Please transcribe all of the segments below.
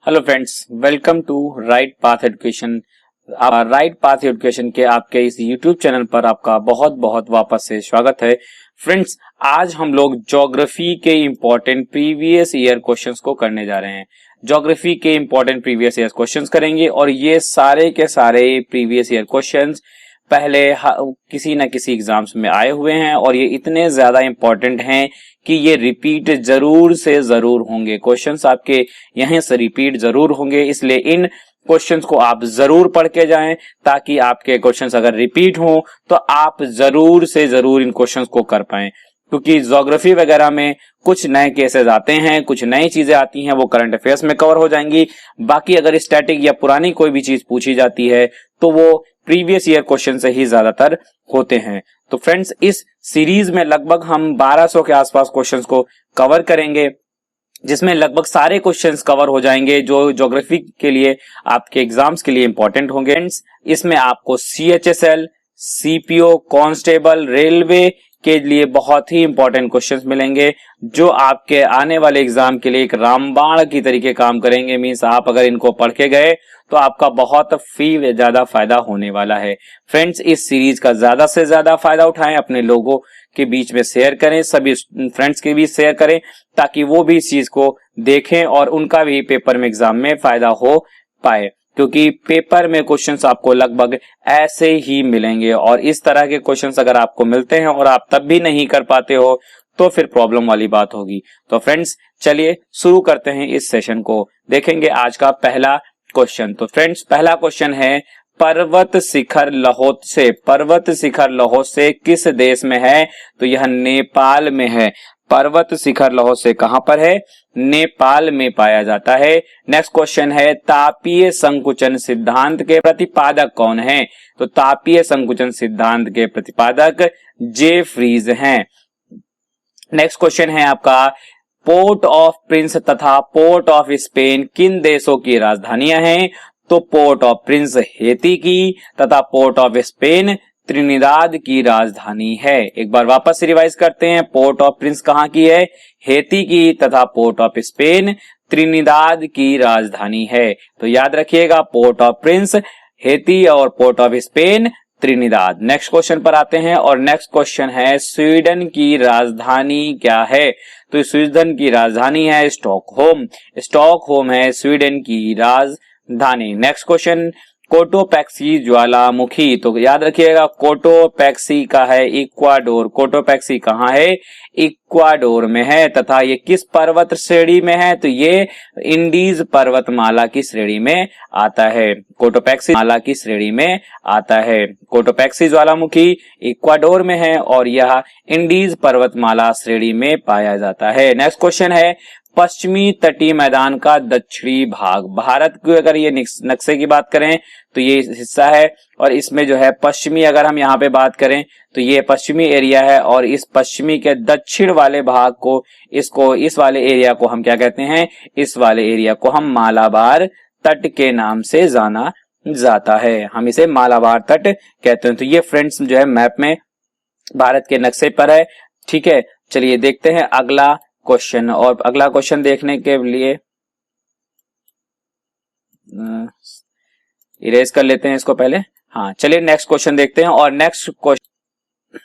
Hello friends, welcome to right path education. Right path education के आपके इस YouTube channel पर आपका बहुत बहुत वापस से स्वागत है। फ्रेंड्स, आज हम लोग ज्योग्राफी के इम्पोर्टेंट प्रीवियस ईयर क्वेश्चंस को करने जा रहे हैं। ज्योग्राफी के इम्पोर्टेंट प्रीवियस ईयर क्वेश्चंस करेंगे और ये सारे के सारे प्रीवियस ईयर क्वेश्चंस पहले किसी न किसी एग्जाम्स में आए हुए हैं और ये इतने ज्यादा इंपॉर्टेंट हैं कि ये रिपीट जरूर से जरूर होंगे। क्वेश्चंस आपके यहीं से रिपीट जरूर होंगे, इसलिए इन क्वेश्चंस को आप जरूर पढ़ के जाएं ताकि आपके क्वेश्चंस अगर रिपीट हो तो आप जरूर से जरूर इन क्वेश्चंस को कर पाएं। क्योंकि ज्योग्राफी वगैरह में कुछ नए केसेस आते हैं, कुछ नई चीजें आती हैं, वो करंट अफेयर्स में कवर हो जाएंगी। बाकी अगर स्टैटिक या पुरानी कोई भी चीज पूछी जाती है तो वो प्रीवियस ईयर क्वेश्चन से ही ज्यादातर होते हैं। तो फ्रेंड्स, इस सीरीज में लगभग हम 1200 के आसपास क्वेश्चंस को कवर करेंगे, जिसमें लगभग सारे क्वेश्चंस कवर हो जाएंगे जो ज्योग्राफी के लिए आपके एग्जाम्स के लिए इंपॉर्टेंट होंगे। इसमें आपको CHSL, CPO, कांस्टेबल, रेलवे के लिए बहुत ही इंपॉर्टेंट क्वेश्चंस मिलेंगे जो आपके आने वाले एग्जाम के लिए एक रामबाण की तरीके काम करेंगे। मींस आप अगर इनको पढ़ के गए तो आपका बहुत ज्यादा फायदा होने वाला है। फ्रेंड्स, इस सीरीज का ज्यादा से ज्यादा फायदा उठाएं, अपने लोगों के बीच में शेयर करें, सभी फ्रेंड्स के बीच शेयर करें ताकि वो भी इस चीज को देखें और उनका भी पेपर में एग्जाम में फायदा हो पाए। क्योंकि पेपर में क्वेश्चंस आपको लगभग ऐसे ही मिलेंगे और इस तरह के क्वेश्चंस अगर आपको मिलते हैं और आप तब भी नहीं कर पाते हो तो फिर प्रॉब्लम वाली बात होगी। तो फ्रेंड्स, चलिए शुरू करते हैं इस सेशन को। देखेंगे आज का पहला क्वेश्चन। तो फ्रेंड्स, पहला क्वेश्चन है पर्वत शिखर लहोत्से किस देश में है? तो यह नेपाल में है। पर्वत शिखर लहोत्से कहां पर है? नेपाल में पाया जाता है। नेक्स्ट क्वेश्चन है तापीय संकुचन सिद्धांत के प्रतिपादक कौन है? तो तापीय संकुचन सिद्धांत के प्रतिपादक जेफ्रीज हैं। नेक्स्ट क्वेश्चन है आपका पोर्ट ऑफ प्रिंस तथा पोर्ट ऑफ स्पेन किन देशों की राजधानियां हैं? तो पोर्ट ऑफ प्रिंस हेती की तथा पोर्ट ऑफ स्पेन त्रिनिदाद की राजधानी है। एक बार वापस से रिवाइज करते हैं। पोर्ट ऑफ प्रिंस कहां की है? हेती की तथा पोर्ट ऑफ स्पेन त्रिनिदाद की राजधानी है। तो याद रखिएगा, पोर्ट ऑफ प्रिंस हेती और port of Spain Trinidad. Next question पर आते हैं और नेक्स्ट क्वेश्चन है स्वीडन की राजधानी क्या है? तो स्वीडन की राजधानी है स्टॉकहोम है स्वीडन की राजधानी। नेक्स्ट क्वेश्चन कोटोपैक्सी ज्वालामुखी। तो याद रखिएगा, कोटोपैक्सी का है इक्वाडोर। कोटोपैक्सी कहाँ है? इक्वाडोर में है। तथा ये किस पर्वत श्रेणी में है? तो ये इंडीज पर्वतमाला की श्रेणी में आता है। कोटोपैक्सी माला की श्रेणी में आता है। कोटोपैक्सी ज्वालामुखी इक्वाडोर में है और यह इंडीज पर्वतमाला श्रेणी में पाया जाता है। नेक्स्ट क्वेश्चन है पश्चिमी तटीय मैदान का दक्षिणी भाग। भारत की अगर ये नक्शे की बात करें तो ये हिस्सा है और इसमें जो है पश्चिमी, अगर हम यहाँ पे बात करें तो ये पश्चिमी एरिया है और इस पश्चिमी के दक्षिण वाले भाग को इस वाले एरिया को हम क्या कहते हैं? इस वाले एरिया को हम मालाबार तट के नाम से जाना जाता है। हम इसे मालाबार तट कहते हैं। तो ये फ्रेंड्स जो है मैप में भारत के नक्शे पर है। ठीक है, चलिए देखते हैं अगला क्वेश्चन। और अगला क्वेश्चन देखने के लिए इरेज कर लेते हैं इसको पहले। हाँ, चलिए नेक्स्ट क्वेश्चन देखते हैं। और नेक्स्ट क्वेश्चन,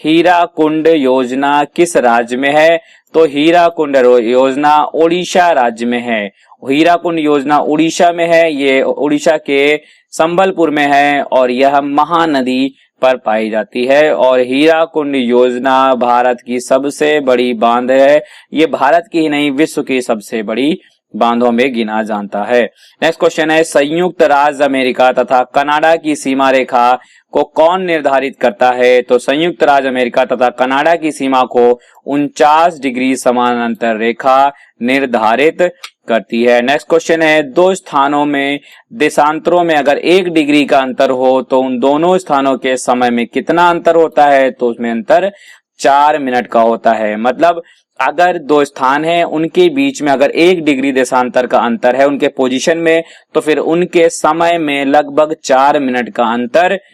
हीराकुंड योजना किस राज्य में है? तो हीराकुंड योजना ओडिशा राज्य में है। हीराकुंड योजना उड़ीसा में है। ये उड़ीसा के संबलपुर में है और यह महानदी पर पाई जाती है। और हीराकुंड योजना भारत की सबसे बड़ी बांध है। ये भारत की ही नहीं, विश्व की सबसे बड़ी बांधों में गिना जाता है। नेक्स्ट क्वेश्चन है संयुक्त राज्य अमेरिका तथा कनाडा की सीमा रेखा को कौन निर्धारित करता है? तो संयुक्त राज्य अमेरिका तथा कनाडा की सीमा को 49 डिग्री समानांतर रेखा निर्धारित करती है। नेक्स्ट क्वेश्चन है दो स्थानों में देशांतरों में अगर 1 डिग्री का अंतर हो तो उन दोनों स्थानों के समय में कितना अंतर होता है? तो उसमें अंतर 4 मिनट का होता है। मतलब अगर दो स्थान है उनके बीच में अगर 1 डिग्री देशांतर का अंतर है उनके पोजीशन में, तो फिर उनके समय में लगभग 4 मिनट का अंतर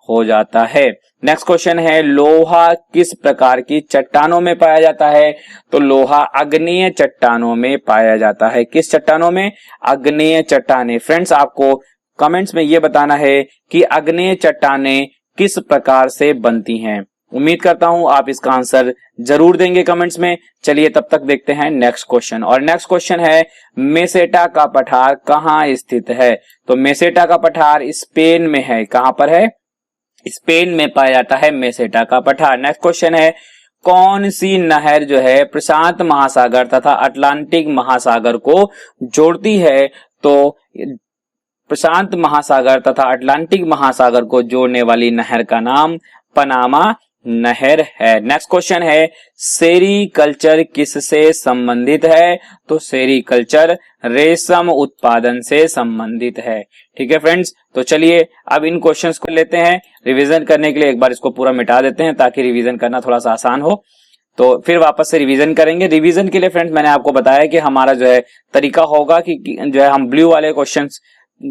हो जाता है। नेक्स्ट क्वेश्चन है लोहा किस प्रकार की चट्टानों में पाया जाता है? तो लोहा आग्नेय चट्टानों में पाया जाता है। किस चट्टानों में? आग्नेय चट्टानें। फ्रेंड्स आपको कमेंट्स में यह बताना है कि आग्नेय चट्टानें किस प्रकार से बनती हैं। उम्मीद करता हूं आप इसका आंसर जरूर देंगे कमेंट्स में। चलिए तब तक देखते हैं नेक्स्ट क्वेश्चन। और नेक्स्ट क्वेश्चन है मेसेटा का पठार कहाँ स्थित है? तो मेसेटा का पठार स्पेन में है। कहां पर है? स्पेन में पाया जाता है मेसेटा का पठार। नेक्स्ट क्वेश्चन है कौन सी नहर जो है प्रशांत महासागर तथा अटलांटिक महासागर को जोड़ती है? तो प्रशांत महासागर तथा अटलांटिक महासागर को जोड़ने वाली नहर का नाम पनामा नहर है। नेक्स्ट क्वेश्चन है सेरीकल्चर किससे संबंधित है? तो सेरीकल्चर रेशम उत्पादन से संबंधित है। ठीक है फ्रेंड्स, तो चलिए अब इन क्वेश्चंस को लेते हैं। रिवीजन करने के लिए एक बार इसको पूरा मिटा देते हैं ताकि रिवीजन करना थोड़ा सा आसान हो। तो फिर वापस से रिवीजन करेंगे। रिवीजन के लिए फ्रेंड्स मैंने आपको बताया कि हमारा जो है तरीका होगा कि जो है हम ब्लू वाले क्वेश्चंस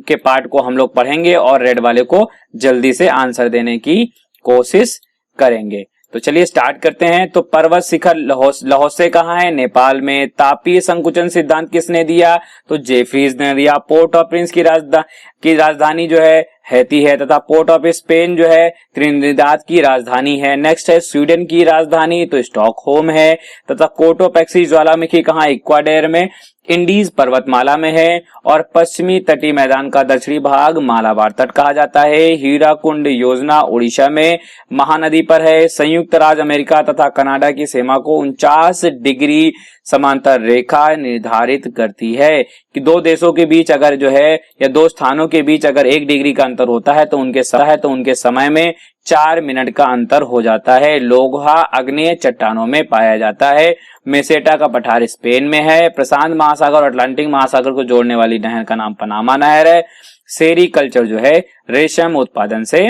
के पार्ट को हम लोग पढ़ेंगे और रेड वाले को जल्दी से आंसर देने की कोशिश करेंगे। तो चलिए स्टार्ट करते हैं। तो पर्वत शिखर लहोसे कहाँ है? नेपाल में। तापीय संकुचन सिद्धांत किसने दिया? तो जेफरीज ने दिया। पोर्ट ऑफ प्रिंस की राजधानी जो है हैती है तथा पोर्ट ऑफ स्पेन जो है त्रिनिदाद की राजधानी है। नेक्स्ट है स्वीडन की राजधानी तो स्टॉकहोम है तथा कोटोपैक्सी ज्वालामुखी कहाँ? इक्वाडोर में इंडीज पर्वतमाला में है। और पश्चिमी तटीय मैदान का दक्षिणी भाग मालाबार तट कहा जाता है। हीराकुंड योजना उड़ीसा में महानदी पर है। संयुक्त राज्य अमेरिका तथा कनाडा की सीमा को 49 डिग्री समांतर रेखा निर्धारित करती है कि दो देशों के बीच अगर जो है या दो स्थानों के बीच अगर 1 डिग्री का अंतर होता है तो उनके समय में 4 मिनट का अंतर हो जाता है। लोहा आग्नेय चट्टानों में पाया जाता है। मेसेटा का पठार स्पेन में है। प्रशांत महासागर और अटलांटिक महासागर को जोड़ने वाली नहर का नाम पनामा नहर है। सेरीकल्चर जो है रेशम उत्पादन से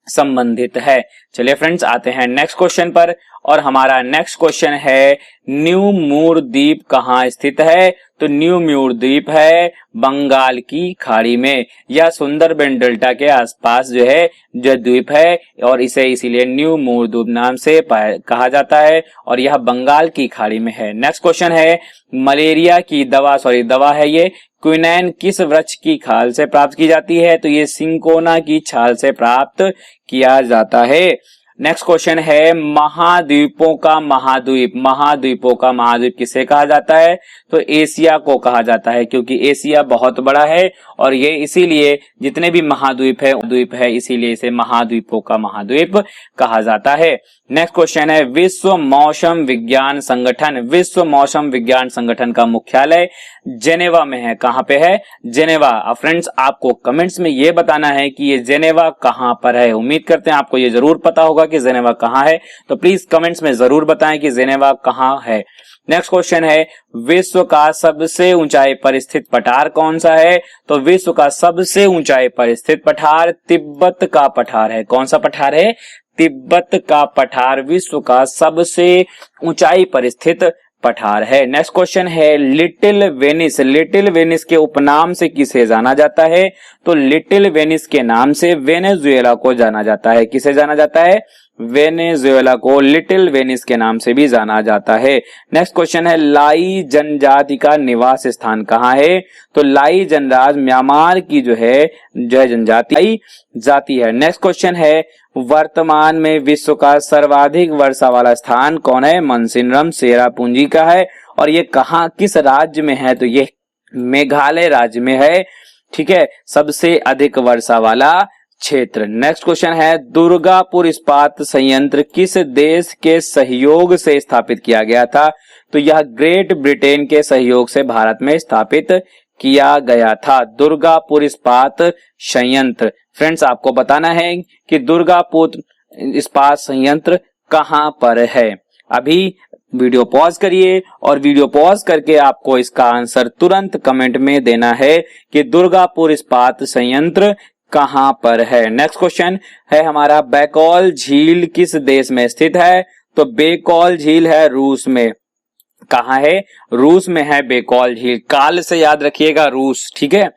संबंधित है। चलिए फ्रेंड्स आते हैं नेक्स्ट क्वेश्चन पर। और हमारा नेक्स्ट क्वेश्चन है न्यू मूर द्वीप कहाँ स्थित है? तो न्यू मूर द्वीप है बंगाल की खाड़ी में या सुंदरबन डेल्टा के आसपास जो है जो द्वीप है और इसे इसीलिए न्यू मूर द्वीप नाम से कहा जाता है और यह बंगाल की खाड़ी में है। नेक्स्ट क्वेश्चन है मलेरिया की दवा है ये क्विनैन किस वृक्ष की खाल से प्राप्त की जाती है? तो ये सिंकोना की छाल से प्राप्त किया जाता है। नेक्स्ट क्वेश्चन है महाद्वीपों का महाद्वीप किसे कहा जाता है? तो एशिया को कहा जाता है क्योंकि एशिया बहुत बड़ा है और ये इसीलिए जितने भी महाद्वीप है इसीलिए इसे महाद्वीपों का महाद्वीप कहा जाता है। नेक्स्ट क्वेश्चन है विश्व मौसम विज्ञान संगठन का मुख्यालय जेनेवा में है। कहां पे है? जेनेवा। फ्रेंड्स आपको कमेंट्स में ये बताना है कि ये जेनेवा कहां पर है। उम्मीद करते हैं आपको ये जरूर पता होगा कि जेनेवा कहां है, तो प्लीज कमेंट्स में जरूर बताएं कि जेनेवा कहां है। नेक्स्ट क्वेश्चन है विश्व का सबसे ऊंचाई पर स्थित पठार कौन सा है? तो विश्व का सबसे ऊंचाई पर स्थित पठार तिब्बत का पठार है। कौन सा पठार है? तिब्बत का पठार विश्व का सबसे ऊंचाई पर स्थित पठार है। नेक्स्ट क्वेश्चन है लिटिल वेनिस के उपनाम से किसे जाना जाता है? तो लिटिल वेनिस के नाम से वेनेजुएला को जाना जाता है। किसे जाना जाता है? वेनेजुएला को लिटिल वेनिस के नाम से भी जाना जाता है। नेक्स्ट क्वेश्चन है लाई जनजाति का निवास स्थान कहाँ है? तो लाई जनजाति म्यांमार की जो है जनजाति जाति है। नेक्स्ट क्वेश्चन है वर्तमान में विश्व का सर्वाधिक वर्षा वाला स्थान कौन है? मनसिनरम चेरापूंजी का है और ये कहाँ किस राज्य में है? तो ये मेघालय राज्य में है। ठीक है, सबसे अधिक वर्षा वाला क्षेत्र। नेक्स्ट क्वेश्चन है दुर्गापुर इस्पात संयंत्र किस देश के सहयोग से स्थापित किया गया था? तो यह ग्रेट ब्रिटेन के सहयोग से भारत में स्थापित किया गया था। दुर्गापुर इस्पात संयंत्र। फ्रेंड्स आपको बताना है कि दुर्गापुर इस्पात संयंत्र कहां पर है। अभी वीडियो पॉज करिए और वीडियो पॉज करके आपको इसका आंसर तुरंत कमेंट में देना है कि दुर्गापुर इस्पात संयंत्र कहां पर है। नेक्स्ट क्वेश्चन है हमारा बैकॉल झील किस देश में स्थित है? तो बैकॉल झील है रूस में। कहां है? रूस में है बैकॉल झील। काल से याद रखिएगा रूस। ठीक है,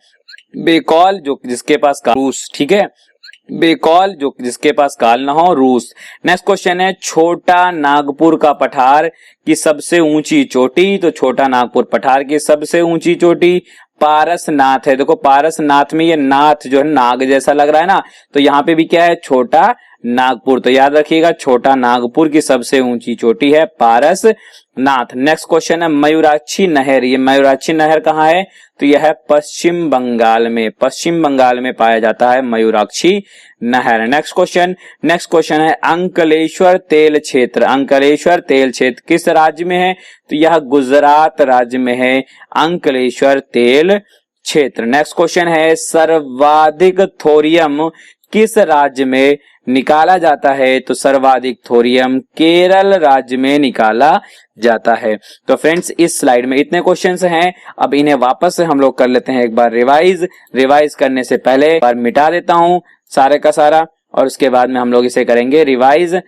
बैकॉल जो जिसके पास रूस। ठीक है, बेकॉल, जो जिसके पास काल ना हो, रूस। नेक्स्ट क्वेश्चन है छोटा नागपुर का पठार की सबसे ऊंची चोटी। तो छोटा नागपुर पठार की सबसे ऊंची चोटी पारसनाथ है। देखो पारसनाथ में ये नाथ जो है नाग जैसा लग रहा है ना, तो यहाँ पे भी क्या है, छोटा नागपुर। तो याद रखिएगा छोटा नागपुर की सबसे ऊंची चोटी है पारसनाथ। नेक्स्ट क्वेश्चन है मयूराक्षी नहर। ये मयूराक्षी नहर कहाँ है, तो यह है पश्चिम बंगाल में। पश्चिम बंगाल में पाया जाता है मयूराक्षी नहर। नेक्स्ट क्वेश्चन है अंकलेश्वर तेल क्षेत्र। अंकलेश्वर तेल क्षेत्र किस राज्य में है, तो यह गुजरात राज्य में है अंकलेश्वर तेल क्षेत्र। नेक्स्ट क्वेश्चन है सर्वाधिक थोरियम किस राज्य में निकाला जाता है, तो सर्वाधिक थोरियम केरल राज्य में निकाला जाता है। तो फ्रेंड्स इस स्लाइड में इतने क्वेश्चंस हैं, अब इन्हें वापस से हम लोग कर लेते हैं एक बार रिवाइज करने से पहले एक बार मिटा देता हूं सारे का सारा, और उसके बाद में हम लोग इसे करेंगे रिवाइज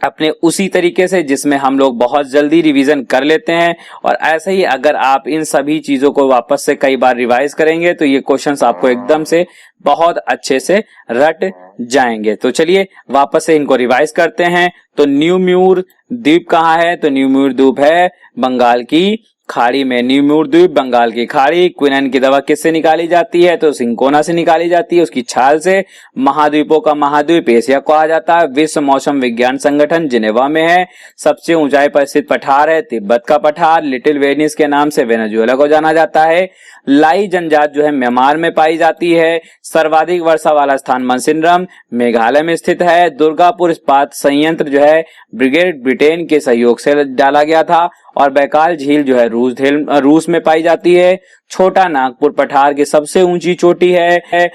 अपने उसी तरीके से जिसमें हम लोग बहुत जल्दी रिवीजन कर लेते हैं। और ऐसे ही अगर आप इन सभी चीजों को वापस से कई बार रिवाइज करेंगे तो ये क्वेश्चंस आपको एकदम से बहुत अच्छे से रट जाएंगे। तो चलिए वापस से इनको रिवाइज करते हैं। तो न्यूम्यूर द्वीप कहाँ है, तो न्यूम्यूर द्वीप है बंगाल की खाड़ी में। न्यूम्यूर द्वीप बंगाल की खाड़ी। क्विनन की दवा किससे निकाली जाती है, तो सिंकोना से निकाली जाती है, उसकी छाल से। महाद्वीपों का महाद्वीप एशिया कहा जाता है। विश्व मौसम विज्ञान संगठन जिनेवा में है। सबसे ऊंचाई पर स्थित पठार है तिब्बत का पठार। लिटिल वेनिस के नाम से वेनेजुएला को जाना जाता है। लाई जनजात जो है म्यांमार में पाई जाती है। सर्वाधिक वर्षा वाला स्थान मनसिनरम मेघालय में स्थित है। दुर्गापुर इस्पात संयंत्र जो है ब्रिगेड ब्रिटेन के सहयोग से डाला गया था। और बैकाल झील जो है रूस में पाई जाती है। छोटा नागपुर पठार की सबसे ऊंची चोटी है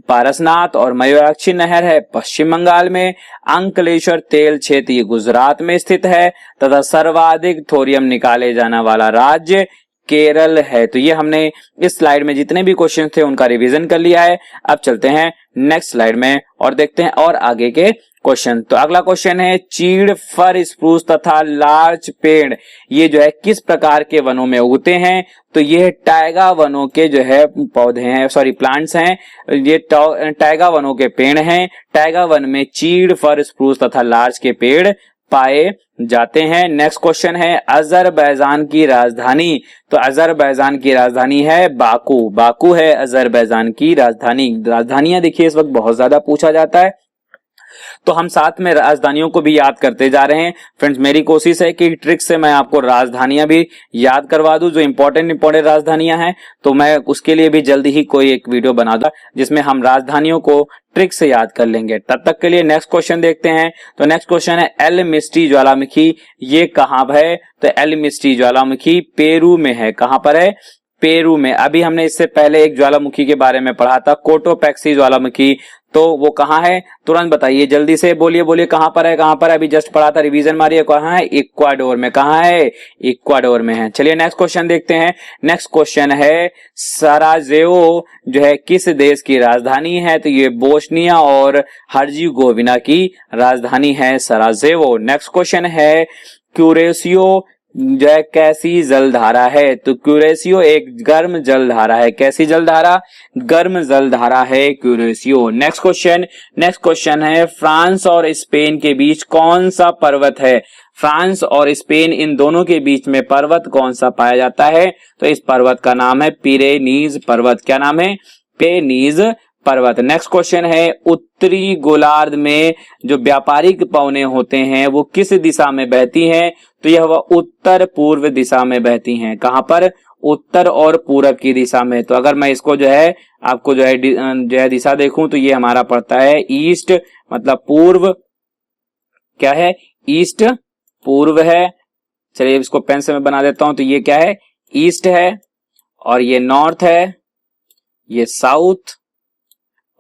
पारसनाथ। और मयूराक्षी नहर है पश्चिम बंगाल में। अंकलेश्वर तेल क्षेत्र ये गुजरात में स्थित है। तथा सर्वाधिक थोरियम निकाले जाने वाला राज्य केरल है। तो ये हमने इस स्लाइड में जितने भी क्वेश्चन थे उनका रिवीजन कर लिया है। अब चलते हैं नेक्स्ट स्लाइड में और देखते हैं और आगे के क्वेश्चन। तो अगला क्वेश्चन है चीड़ फर स्प्रूस तथा लार्च पेड़ ये जो है किस प्रकार के वनों में उगते हैं, तो ये टाइगा वनों के जो है पौधे हैं, सॉरी प्लांट्स हैं। ये टाइगा वनों के पेड़ हैं। टाइगा वन में चीड़ फर स्प्रूस तथा लार्च के पेड़ पाए जाते हैं। नेक्स्ट क्वेश्चन है अजरबैजान की राजधानी। तो अजरबैजान की राजधानी है बाकू। बाकू है अजरबैजान की राजधानी। राजधानियां देखिए इस वक्त बहुत ज्यादा पूछा जाता है, तो हम साथ में राजधानियों को भी याद करते जा रहे हैं। फ्रेंड्स मेरी कोशिश है कि ट्रिक से मैं आपको राजधानियां भी याद करवा दूं, जो इंपॉर्टेंट राजधानियां हैं। तो मैं उसके लिए भी जल्दी ही कोई एक वीडियो बना दूं जिसमें हम राजधानियों को ट्रिक से याद कर लेंगे। तब तक के लिए नेक्स्ट क्वेश्चन देखते हैं। तो नेक्स्ट क्वेश्चन है एल मिस्टी ज्वालामुखी ये कहां है, तो एल मिस्टी ज्वालामुखी पेरू में है। कहां पर है, पेरू में। अभी हमने इससे पहले एक ज्वालामुखी के बारे में पढ़ा था कोटोपैक्सी ज्वालामुखी, तो वो कहां है, तुरंत बताइए जल्दी से बोलिए कहां पर है, कहां पर है। अभी जस्ट पढ़ा था, रिवीजन मारिए। कहां है, इक्वाडोर में। कहां है, इक्वाडोर में है। चलिए नेक्स्ट क्वेश्चन देखते हैं। नेक्स्ट क्वेश्चन है सराजेवो जो है किस देश की राजधानी है, तो ये बोस्निया और हर्जेगोविना की राजधानी है सराजेवो। नेक्स्ट क्वेश्चन है क्यूरेशियो जो है कैसी जलधारा है, तो क्यूरेशियो एक गर्म जलधारा है। कैसी जलधारा, गर्म जलधारा है क्यूरेशियो। नेक्स्ट क्वेश्चन है फ्रांस और स्पेन के बीच कौन सा पर्वत है। फ्रांस और स्पेन इन दोनों के बीच में पर्वत कौन सा पाया जाता है, तो इस पर्वत का नाम है पिरेनीज पर्वत। क्या नाम है, पिरेनीज पर्वत। नेक्स्ट क्वेश्चन है उत्तरी गोलार्ध में जो व्यापारिक पवने होते हैं वो किस दिशा में बहती हैं, तो यह वह उत्तर पूर्व दिशा में बहती हैं। कहां पर, उत्तर और पूरब की दिशा में। तो अगर मैं इसको जो है आपको जो है दिशा देखूं तो ये हमारा पड़ता है ईस्ट, मतलब पूर्व। क्या है, ईस्ट पूर्व है। चलिए इसको पेन से मैं बना देता हूं। तो ये क्या है, ईस्ट है, और ये नॉर्थ है, ये साउथ,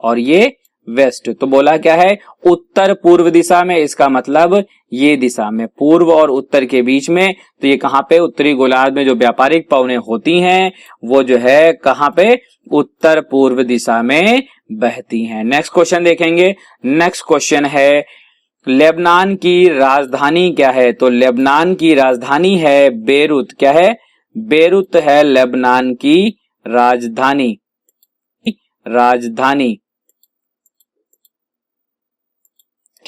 और ये वेस्ट। तो बोला क्या है, उत्तर पूर्व दिशा में, इसका मतलब ये दिशा में, पूर्व और उत्तर के बीच में। तो ये कहां पे, उत्तरी गोलार्ध में जो व्यापारिक पवने होती हैं वो जो है कहां पे, उत्तर पूर्व दिशा में बहती हैं। नेक्स्ट क्वेश्चन देखेंगे। नेक्स्ट क्वेश्चन है लेबनान की राजधानी क्या है, तो लेबनान की राजधानी है बेरूत। क्या है, बेरूत है लेबनान की राजधानी।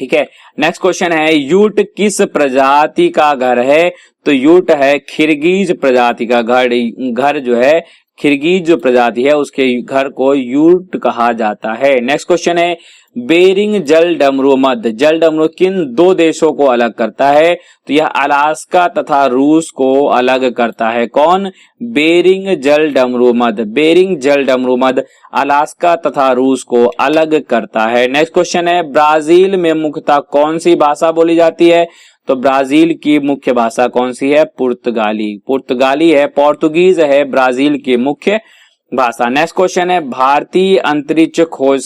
ठीक है। नेक्स्ट क्वेश्चन है यूट किस प्रजाति का घर है? तो यूट है खिरगीज प्रजाति का घर जो है खिरगीज जो प्रजाति है उसके घर को यूट कहा जाता है। नेक्स्ट क्वेश्चन है बेरिंग जल डमरू मध्य जल डमरू किन दो देशों को अलग करता है? तो यह अलास्का तथा रूस को अलग करता है। कौन? बेरिंग जल डमरू मध्य बेरिंग जल डमरू मध्य अलास्का तथा रूस को अलग करता है। नेक्स्ट क्वेश्चन है ब्राजील में मुख्यतः कौन सी भाषा बोली जाती है? तो ब्राजील की मुख्य भाषा कौन सी है? पुर्तगाली है, पोर्तुगीज है ब्राजील की मुख्य भाषा। नेक्स्ट क्वेश्चन है भारतीय अंतरिक्ष खोज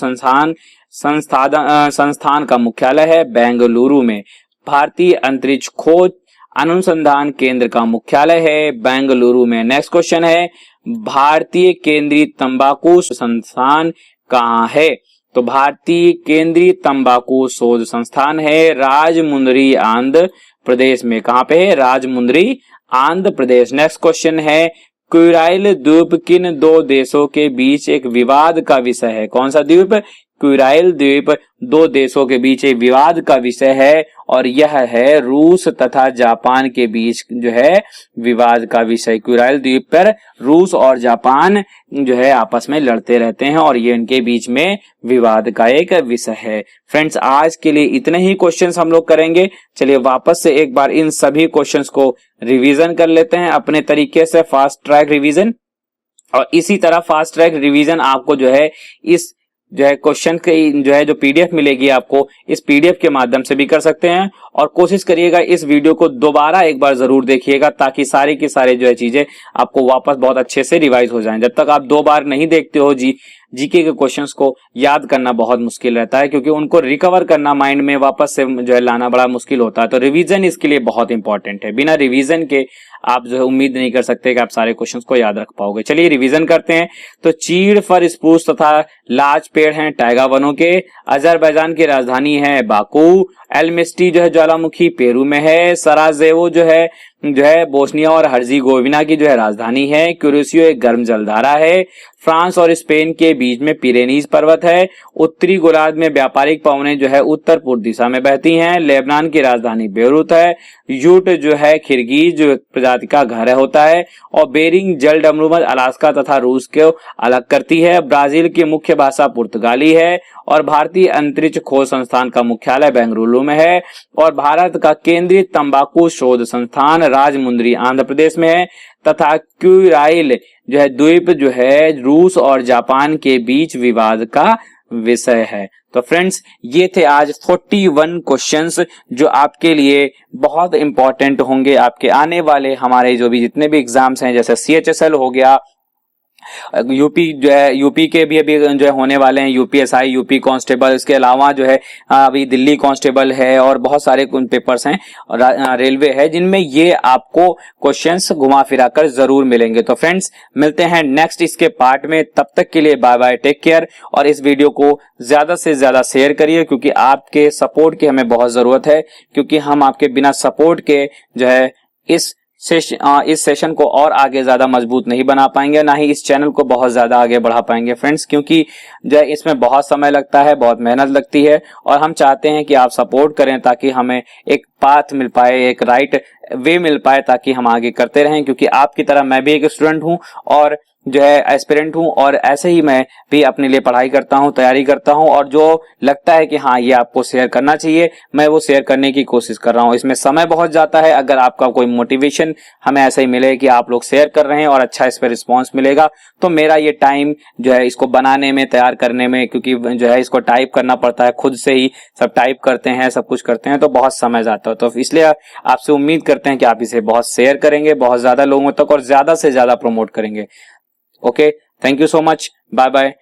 संस्थान का मुख्यालय है बेंगलुरु में। भारतीय अंतरिक्ष खोज अनुसंधान केंद्र का मुख्यालय है बेंगलुरु में। नेक्स्ट क्वेश्चन है भारतीय केंद्रीय तंबाकू संस्थान कहाँ है? तो भारतीय केंद्रीय तंबाकू शोध संस्थान है राजमुंदरी आंध्र प्रदेश में। कहाँ पे है? राजमुंदरी आंध्र प्रदेश। नेक्स्ट क्वेश्चन है कुराइल द्वीप किन दो देशों के बीच एक विवाद का विषय है? कौन सा द्वीप? कुराइल द्वीप दो देशों के बीच एक विवाद का विषय है और यह है रूस तथा जापान के बीच जो है विवाद का विषय। कुराइल द्वीप पर रूस और जापान जो है आपस में लड़ते रहते हैं और ये इनके बीच में विवाद का एक विषय है। फ्रेंड्स आज के लिए इतने ही क्वेश्चंस हम लोग करेंगे। चलिए वापस से एक बार इन सभी क्वेश्चंस को रिवीजन कर लेते हैं अपने तरीके से, फास्ट ट्रैक रिवीजन। और इसी तरह फास्ट ट्रैक रिवीजन आपको जो है इस जो है क्वेश्चन की जो है जो पीडीएफ मिलेगी आपको इस पीडीएफ के माध्यम से भी कर सकते हैं। और कोशिश करिएगा इस वीडियो को दोबारा एक बार जरूर देखिएगा ताकि सारी की सारी जो है चीजें आपको वापस बहुत अच्छे से रिवाइज हो जाएं। जब तक आप दो बार नहीं देखते हो जीके के क्वेश्चंस को याद करना बहुत मुश्किल रहता है क्योंकि उनको रिकवर करना माइंड में वापस से जो है लाना बड़ा मुश्किल होता है। तो रिवीजन इसके लिए बहुत इंपॉर्टेंट है। बिना रिवीजन के आप जो है उम्मीद नहीं कर सकते कि आप सारे क्वेश्चंस को याद रख पाओगे। चलिए रिवीजन करते हैं। तो चीड़, फर, स्प्रूस तथा लार्च पेड़ हैं टाइगा वनों के। अजरबैजान की राजधानी है बाकू। एलमिस्टी जो है ज्वालामुखी पेरू में है। सराजेवो जो है बोस्निया और हर्जेगोविना की जो है राजधानी है। क्यूरेसियो एक गर्म जलधारा है। फ्रांस और स्पेन के बीच में पिरेनीज पर्वत है। उत्तरी गोलार्ध में व्यापारिक पवनें जो है उत्तर पूर्व दिशा में बहती हैं। लेबनान की राजधानी बेरूत है। यूट जो है खिरगीज जो प्रजाति का घर होता है। और बेरिंग जल डमरू मध्य अलास्का तथा रूस को अलग करती है। ब्राजील की मुख्य भाषा पुर्तगाली है। और भारतीय अंतरिक्ष खोज संस्थान का मुख्यालय बेंगलुरु में है। और भारत का केंद्रीय तंबाकू शोध संस्थान राजमुंदरी आंध्र प्रदेश में है। तथा क्यूराइल जो है द्वीप जो है रूस और जापान के बीच विवाद का विषय है। तो फ्रेंड्स ये थे आज 41 क्वेश्चंस जो आपके लिए बहुत इंपॉर्टेंट होंगे आपके आने वाले हमारे जो भी जितने भी एग्जाम्स हैं जैसे CHSL हो गया, यूपी जो है यूपी के भी अभी जो है होने वाले हैं, यूपीएसआई, यूपी कांस्टेबल, इसके अलावा जो है अभी दिल्ली कांस्टेबल है और बहुत सारे पेपर्स हैं और रेलवे है जिनमें ये आपको क्वेश्चंस घुमा फिरा कर जरूर मिलेंगे। तो फ्रेंड्स मिलते हैं नेक्स्ट इसके पार्ट में, तब तक के लिए बाय बाय, टेक केयर। और इस वीडियो को ज्यादा से ज्यादा शेयर करिए क्योंकि आपके सपोर्ट की हमें बहुत जरूरत है, क्योंकि हम आपके बिना सपोर्ट के जो है इस सेशन को और आगे ज्यादा मजबूत नहीं बना पाएंगे, ना ही इस चैनल को बहुत ज्यादा आगे बढ़ा पाएंगे फ्रेंड्स, क्योंकि जो है इसमें बहुत समय लगता है, बहुत मेहनत लगती है और हम चाहते हैं कि आप सपोर्ट करें ताकि हमें एक पाथ मिल पाए, एक राइट वे मिल पाए ताकि हम आगे करते रहें। क्योंकि आपकी तरह मैं भी एक स्टूडेंट हूं और जो है एस्पिरेंट हूं और ऐसे ही मैं भी अपने लिए पढ़ाई करता हूं, तैयारी करता हूं और जो लगता है कि हाँ ये आपको शेयर करना चाहिए, मैं वो शेयर करने की कोशिश कर रहा हूं। इसमें समय बहुत जाता है, अगर आपका कोई मोटिवेशन हमें ऐसे ही मिले कि आप लोग शेयर कर रहे हैं और अच्छा इस पर रिस्पॉन्स मिलेगा तो मेरा ये टाइम जो है इसको बनाने में, तैयार करने में, क्योंकि जो है इसको टाइप करना पड़ता है, खुद से ही सब टाइप करते हैं, सब कुछ करते हैं तो बहुत समय जाता है। तो इसलिए आपसे उम्मीद करते हैं कि आप इसे बहुत शेयर करेंगे, बहुत ज्यादा लोगों तक और ज्यादा से ज्यादा प्रमोट करेंगे। Okay, thank you so much, bye bye.